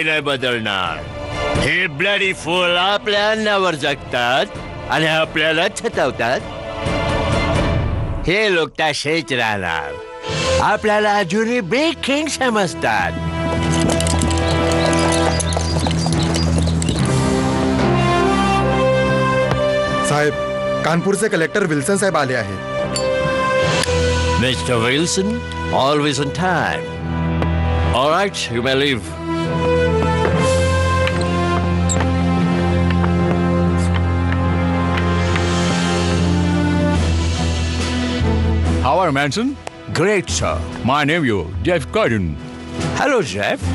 नाही बदलणार. हे ब्लडी फूल आपल्या अन्नावर जगतात आणि आपल्याला छतवतात. हे लोक तसेच राहणार. आपल्याला अजूनही बिग किंग समजतात. साहेब, कानपूरचे कलेक्टर विल्सन साहेब आले आहेत. Mr. Wilson, always on time. All right, you may leave. How are you, Manson? Great, sir. My nephew, Jeff Gordon. Hello, Jeff.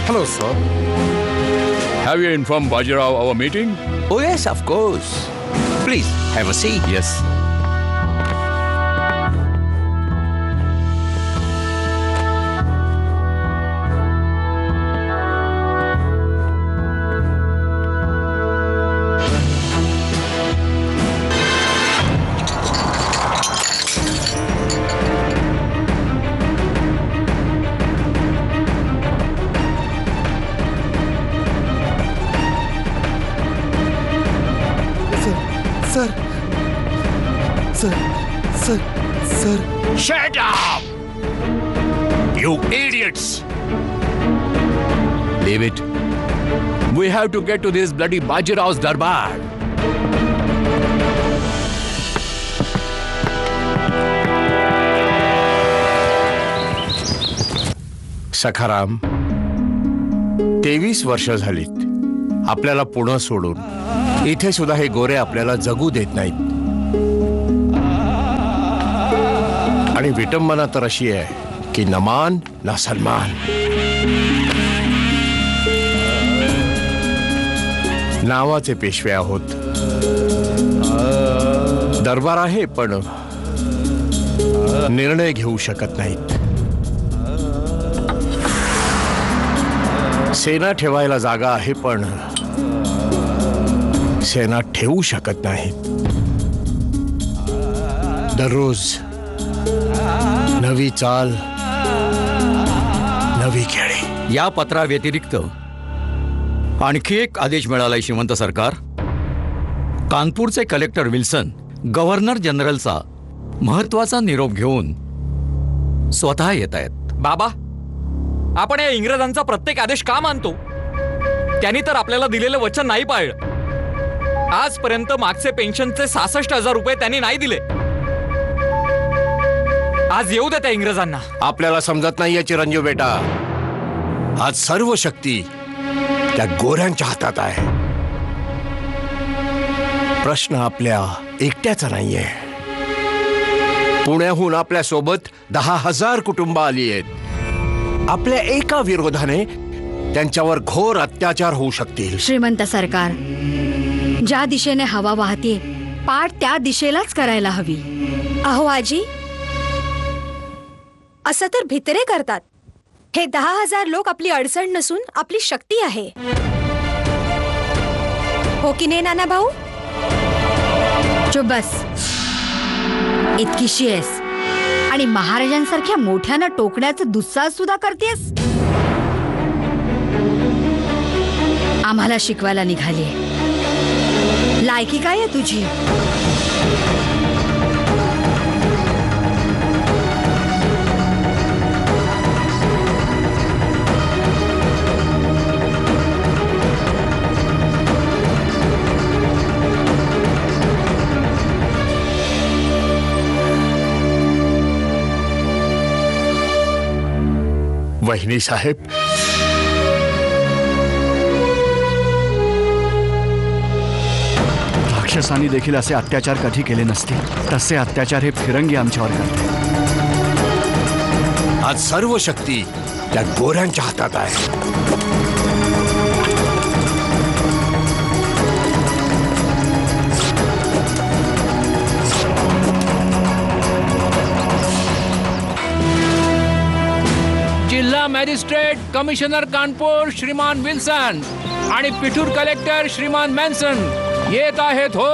Hello sir. Have you informed Bajirao our meeting? Oh, yes, of course. Please, have a seat. Yes. Sir sir sir sir Shut up! You idiots! Leave it. We have to get to this bloody Bajirao's darbar. Sakharam, 23 वर्ष झालीत आपल्याला पुणे सोडून. इथे सुद्धा हे गोरे आपल्याला जगू देत नाहीत. आणि विटंबना तर अशी आहे की न मान ना सन्मान. नावाचे पेशवे आहोत. दरबार आहे पण निर्णय घेऊ शकत नाहीत. सेना ठेवायला जागा आहे पण सेना ठेवू शकत नाहीत. दररोज नवी चाल, नवी खेळी. या पत्राव्यतिरिक्त आणखी एक आदेश मिळालाय श्रीमंत सरकार. कानपूरचे कलेक्टर विल्सन गव्हर्नर जनरलचा महत्वाचा निरोप घेऊन स्वतः येत आहेत. बाबा, आपण या इंग्रजांचा प्रत्येक आदेश का मानतो? त्यांनी तर आपल्याला दिलेलं वचन नाही पाळलं. आजपर्यंत मागचे पेन्शनचे 66,000 रुपये त्यांनी नाही दिले. आज येऊ द्या त्या इंग्रजांना. आपल्याला समजत नाहीये चिरंजीव बेटा. आज सर्व शक्ती त्या गोऱ्यांच्या हातात आहे. प्रश्न आपल्या एकट्याचा नाहीये. पुण्याहून आपल्या सोबत 10,000 कुटुंब आली आहेत. आपल्या एका विरोधाने त्यांच्यावर घोर अत्याचार होऊ शकतील. श्रीमंत सरकार, ज्या दिशेने हवा वाहते पाठ त्या दिशेलाच करायला हवी. अहो आजी, असं तर भितरे करतात. हे 10,000 लोक आपली अडचण नसून आपली शक्ती आहे. हो की नाही नाना भाऊ? चुप बस. इतकीशी आहेस आणि महाराजांसारख्या मोठ्यानं टोकण्याचं दुस्साहस सुद्धा करतेस. आम्हाला शिकवायला निघालीये. लायकी काय आहे तुझी? वहिनी साहेब, राक्षसांनी देखील असे अत्याचार कधी केले नसतील. तसे अत्याचार हे फिरंगी आमच्यावर करते. आज सर्व शक्ती त्या गोऱ्यांच्या हातात आहे. जिल्हा मॅजिस्ट्रेट कमिशनर कानपूर श्रीमान विल्सन आणि पिठूर कलेक्टर श्रीमान मॅन्सन येत आहेत. हो,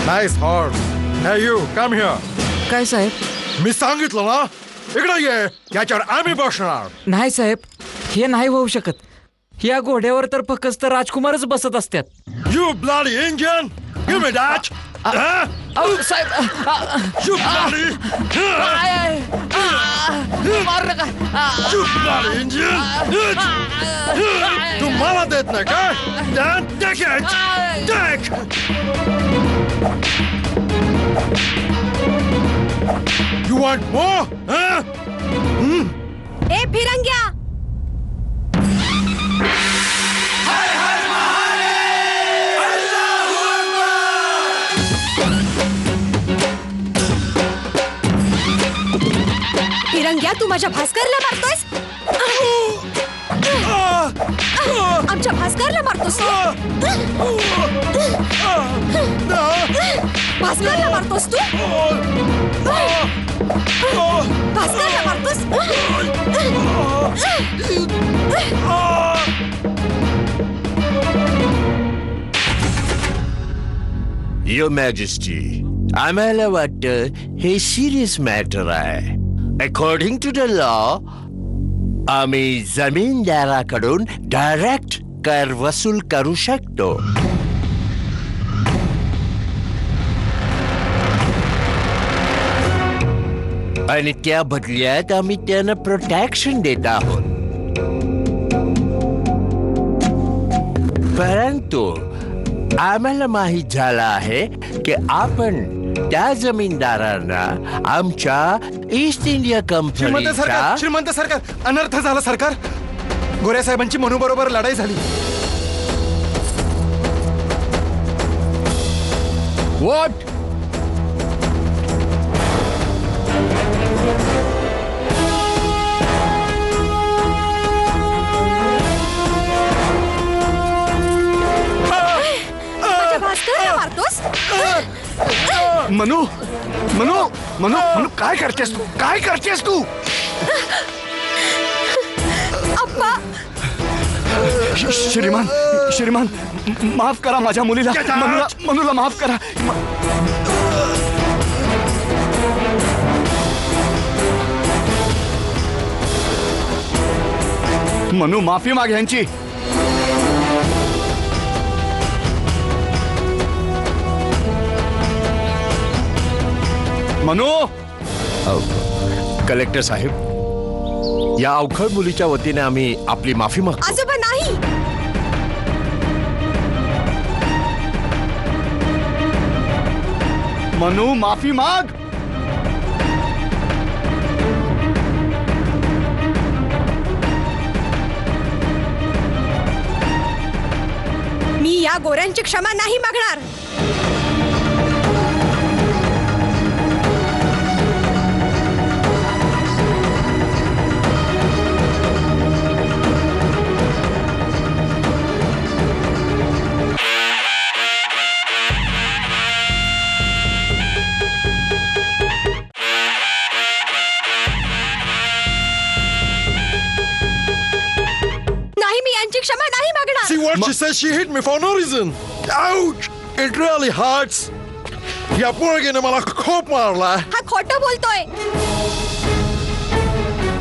नाईस हॉर्स. हे यू कम हिअर. काय साहेब? मी सांगितलं ना, इकडे ये. याच्यावर आम्ही बसणार. नाही साहेब, हे नाही होऊ शकत. या घोड्यावर तर फक्त राजकुमारच बसत असतात. You bloody Indian! Give me that! Saheb You bloody! You bloody Indian! तू मला देत नाही का? Then take it! Take! You want more? Huh? ए फिरंग्या, फिरंग्या, तू माझ्या भास्करला मारतोयस. आमच्या भास्करला मारतोस तू. भास्करला मारतोस तू. भास्करला मारतोस. युअर मॅजेस्टी, आम्हाला वाटतं हे सिरियस मॅटर आहे. अकॉर्डिंग टू द लॉ आम्ही जमीनदाराकडून डायरेक्ट कर वसूल करू शकतो. आणि त्या बदल्यात आम्ही त्यांना प्रोटेक्शन देत आहोत. परंतु आम्हाला माहित झालं आहे की आपण त्या जमीनदारांना आमच्या ईस्ट इंडिया कंपनीच्या श्रीमंत सरकार, अनर्थ झाला सरकार. गोऱ्या साहेबांची मनू बरोबर लढाई झाली. व्हॉट? माझ्या भास्करला मारतोस. मनू मनू मनू मनू काय करतेस तू? काय करतेस तू? अप्पा, श्रीमान श्रीमान, माफ करा माझ्या मुलीला. मनूला माफ करा. मनू, माफी माग यांची. मनू. कलेक्टर साहेब, या अवखळ मुलीच्या वतीने आम्ही आपली माफी मागतो. आजोबा नाही. मनू, माफी माग. मी या गोऱ्यांची क्षमा नाही मागणार. नाही, मी यांची क्षमा नाही मागणार. See what she says? She hit me for no reason. Ouch! It really hurts. या पोरगीने मला खूप मारला. हा खोटं बोलतोय.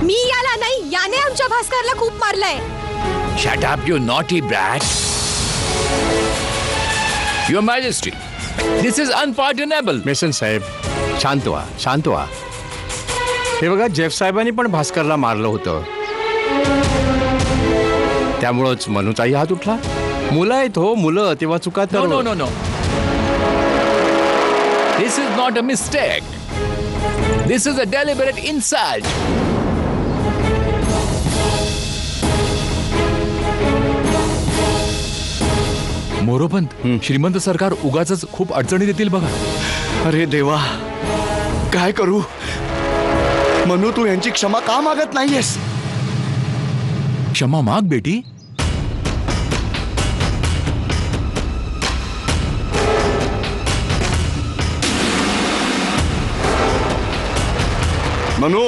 मी याला नाही, याने आमच्या भास्करला खूप मारलंय. Shut up, you naughty brat. Your Majesty, this is unpardonable. Mason साहेब, शांत व्हा, शांत व्हा. हे बघा, जेफ साहेबांनी पण भास्करला मारलं होतं. त्यामुळंच मनूचाही हात उठला. मुलं आहेत हो, मुलं, तेव्हा चुका तर. No, no, no, no. This is not a mistake. This is a deliberate insult. Moropant, श्रीमंत सरकार उगाच खूप अडचणी देतील बघा. अरे देवा, काय करू? मनू, तू यांची क्षमा का मागत नाहीयेस? क्षमा माग बेटी. मनू.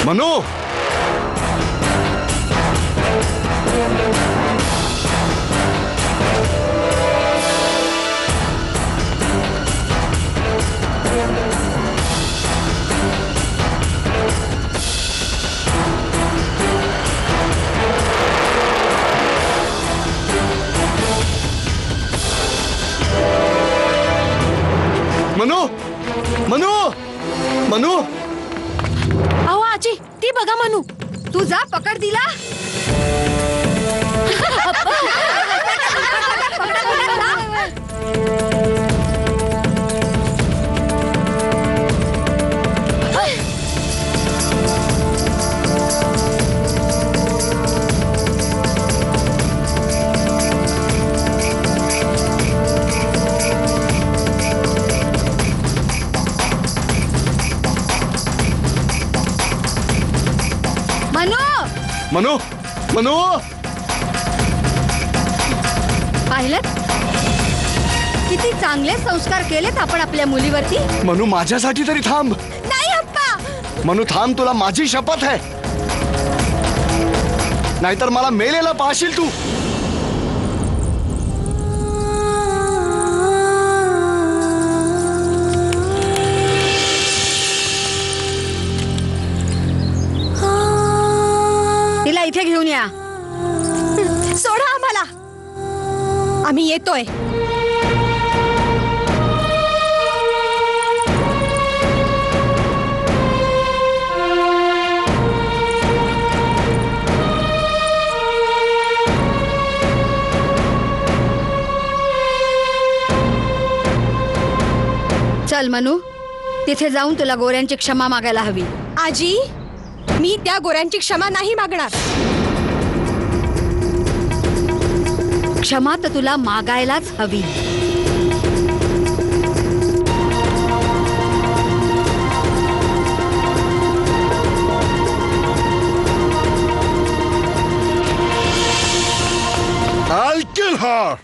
मनू मनू मनू मनू अहो आजी ती बघा मनू. तू जा पकड दिला. मनू मनू मनू पाहिलं किती चांगले संस्कार केलेत आपण आपल्या मुलीवरती. मनू माझ्यासाठी तरी थांब. नाही अप्पा. मनू थांब, तुला माझी शपथ आहे. नाहीतर मला मेलेला पाहशील तू. तिला इथे घेऊन या. सोडा आम्हाला. आम्ही येतोय. चल मनू, तिथे जाऊन तुला गोऱ्यांची क्षमा मागायला हवी. आजी मी त्या गोऱ्यांची क्षमा नाही मागणार. क्षमा तर तुला मागायलाच हवी. I'll kill her.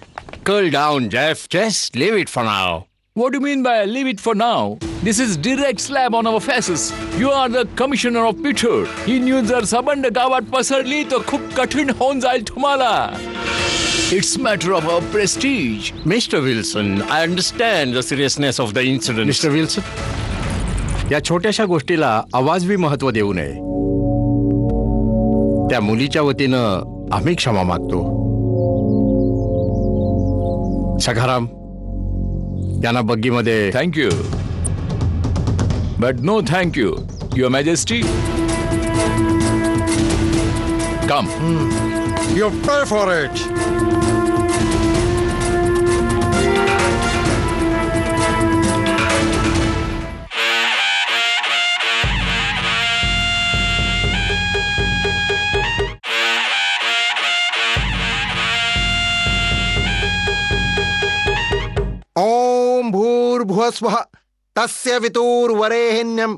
Cool down, Jeff. Just leave it for now. What do you mean by leave it for now? This is direct slap on our faces. You are the commissioner of Pichur. He news जर सबंध गावात पसरली तर खूप कठीण होऊन जाईल तुम्हाला. It's matter of our prestige. Mr. Wilson, I understand the seriousness of the incident. Mr. Wilson, या छोट्याशा गोष्टीला आवाज बी महत्व देऊ नये. त्या मुलीच्या वतीनं आम्ही क्षमा मागतो. सखाराम, यांना बग्गीमध्ये. Thank you. But no thank you, Your Majesty. Come. You pay for it. ओम भूर्भुवस्वः तस्य वितुर्वरेण्यं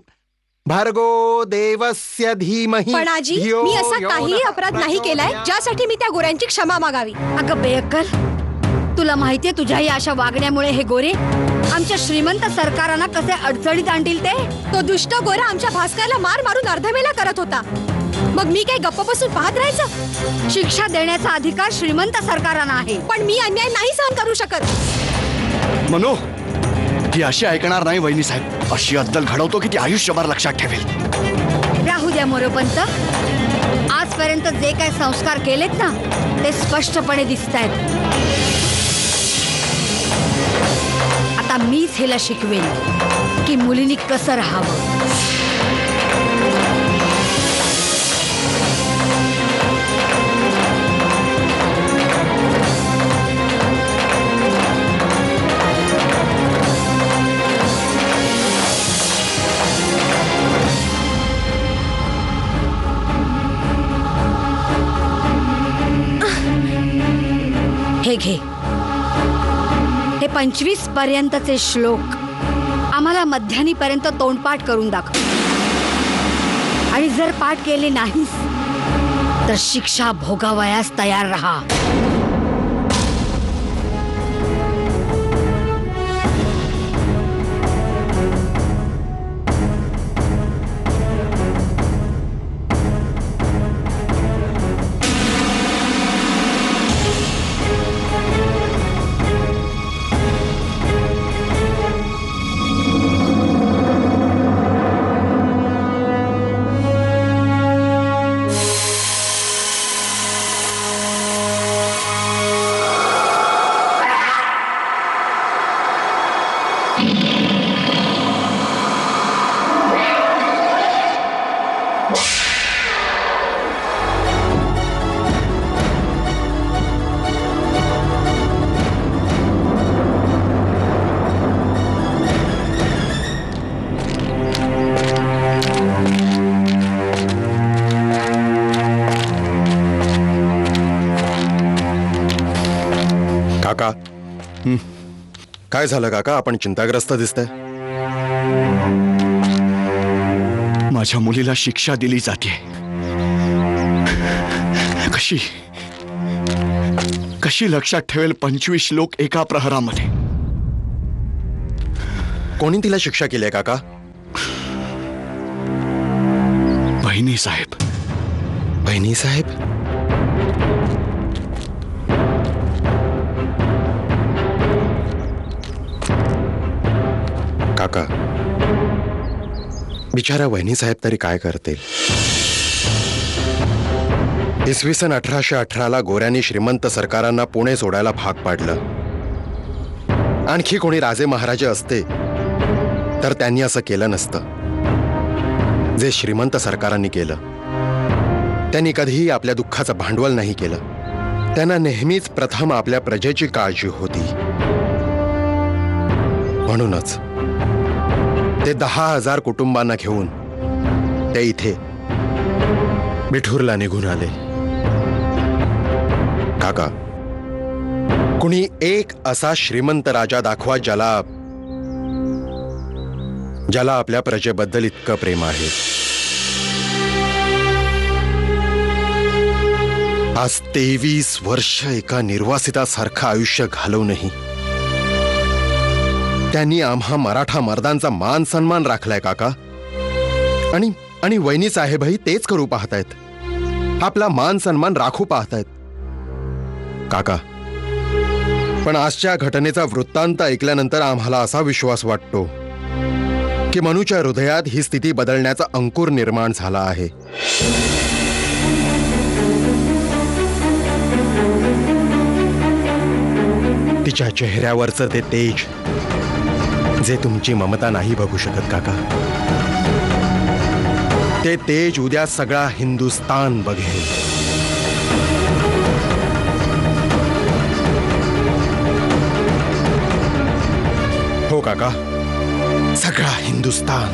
भर्गो देवस्य धीमहि. पण आजी धियो मी असा यो काहीही नः अपराध नाही केलाय ज्यासाठी मी त्या गोऱ्यांची क्षमा मागावी. अगं बेअक्कल, तुला माहितीये तुझ्या या अशा वागण्यामुळे हे गोरे आमच्या श्रीमंत सरकारांना कसे अडचणीत आणतील ते. तो दुष्ट गोरा आमच्या भास्करला मार मारून अर्धवेला करत होता. मग मी काही गप्प बसून पाहत राहायचं. शिक्षा देण्याचा अधिकार श्रीमंत सरकारांना आहे. पण मी अन्याय नाही सहन करू शकत. मनू, ती अशी ऐकणार नाही वहिनी साहेब. अशी अद्दल घडवतो की ती आयुष्यभर लक्षात ठेवेल. राहू द्या मोरोपंत. आजपर्यंत जे काही संस्कार केलेत ना ते स्पष्टपणे दिसत आहेत. आता मीच हिला शिकवेन की मुलींनी कसं राहावं. हे घे. हे 25 पर्यंतचे श्लोक आम्हाला मध्यानीपर्यंत तोंडपाठ करून दाखव. आणि जर पाठ केले नाहीस तर शिक्षा भोगावयास तयार राहा. काका काय झालं काका? आपण चिंताग्रस्त दिसताय. माझ्या मुलीला शिक्षा दिली जाते. कशी कशी लक्षात ठेवेल 25 लोक एका प्रहरामध्ये? कोणी तिला शिक्षा केली आहे काका? बहिणी साहेब. बहिणी साहेब? काका, बिचारा वहिनी साहेब तरी काय करतील? इसवी सन 1818ला गोऱ्यांनी श्रीमंत सरकारांना पुणे सोडायला भाग पाडलं. आणखी कोणी राजे महाराजे असते तर त्यांनी असं केलं नसतं. जे श्रीमंत सरकारांनी केलं, त्यांनी कधीही आपल्या दुःखाचं भांडवल नाही केलं. त्यांना नेहमीच प्रथम आपल्या प्रजेची काळजी होती. म्हणूनच ते 10,000 कुटुंबांना घेऊन ते इथे बिठूरला निघून आले. काका, कुणी एक असा श्रीमंत राजा दाखवा ज्याला आपल्या प्रजेबद्दल इतकं प्रेम आहे. आज 23 वर्ष एका निर्वासितासारखं आयुष्य घालवूनही त्यांनी आम्हा मराठा मर्दांचा मान सन्मान राखलाय काका. आणि वहिनी साहेबही तेच करू पाहतायत. आपला मान सन्मान राखू पाहतायत. काका, पण आजच्या घटनेचा वृत्तांत ऐकल्यानंतर आम्हाला असा विश्वास वाटतो की मनूच्या हृदयात ही स्थिती बदलण्याचा अंकुर निर्माण झाला आहे. तिच्या चेहऱ्यावरचं ते तेज जे तुमची ममता नाही बघू शकत काका, ते तेज उद्या सगळा हिंदुस्तान बघेल. हो काका, सगळा हिंदुस्तान.